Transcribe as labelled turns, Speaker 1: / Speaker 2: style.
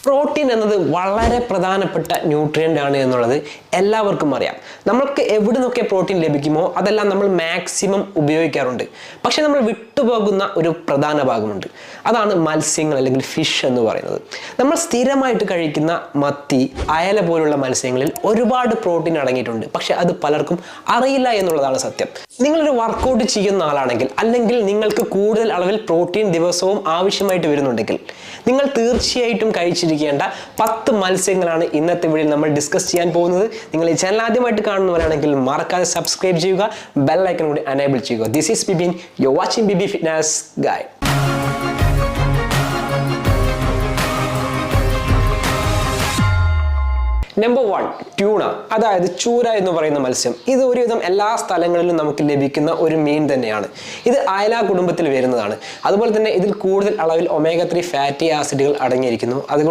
Speaker 1: Protein എന്നത് വളരെ പ്രധാനപ്പെട്ട ന്യൂട്രിയൻ്റ് ആണ് എന്നുള്ളത് എല്ലാവർക്കും അറിയാം. നമ്മൾക്ക് എവിടെ നിന്നൊക്കെ പ്രോട്ടീൻ ലഭിക്കുമോ അതെല്ലാം നമ്മൾ മാക്സിമം ഉപയോഗിക്കാറുണ്ട്. പക്ഷെ നമ്മൾ വിട്ടുപോകുന്ന ഒരു പ്രധാന ഭാഗമുണ്ട്. അതാണ് മത്സ്യങ്ങൾ അല്ലെങ്കിൽ ഫിഷ് എന്ന് പറയുന്നത്. നമ്മൾ സ്ഥിരമായിട്ട് കഴിക്കുന്ന മത്തി, അയല പോലുള്ള മത്സ്യങ്ങളിൽ ഒരുപാട് പ്രോട്ടീൻ അടങ്ങിയിട്ടുണ്ട്. പക്ഷെ അത് പലർക്കും അറിയില്ല എന്നുള്ളതാണ് സത്യം. നിങ്ങളൊരു വർക്കൗട്ട് ചെയ്യുന്ന ആളാണെങ്കിൽ അല്ലെങ്കിൽ നിങ്ങൾക്ക് കൂടുതൽ അളവിൽ പ്രോട്ടീൻ ദിവസവും ആവശ്യമായിട്ട് വരുന്നുണ്ടെങ്കിൽ നിങ്ങൾ തീർച്ചയായിട്ടും കഴിച്ചിരിക്കേണ്ട 10 മത്സ്യങ്ങളാണ് ഇന്നത്തെ വീഡിയോയിൽ നമ്മൾ ഡിസ്കസ് ചെയ്യാൻ പോകുന്നത്. നിങ്ങൾ ഈ ചാനൽ ആദ്യമായിട്ട് കാണുന്നവരാണെങ്കിൽ മറക്കാതെ സബ്സ്ക്രൈബ് ചെയ്യുക, ബെൽ ഐക്കൺ കൂടി എനേബിൾ ചെയ്യുക. This is Bibin, you are watching BB fitness guide. Number 1, tuna, അതായത് ചൂര എന്ന് പറയുന്ന മത്സ്യം. ഇത് ഒരുവിധം എല്ലാ സ്ഥലങ്ങളിലും നമുക്ക് ലഭിക്കുന്ന ഒരു മീൻ തന്നെയാണ്. ഇത് അയല കുടുംബത്തിൽ വരുന്നതാണ്. അതുപോലെ തന്നെ ഇതിൽ കൂടുതൽ അളവിൽ ഒമേഗ 3 ഫാറ്റി ആസിഡുകൾ അടങ്ങിയിരിക്കുന്നു. അതുകൊണ്ട്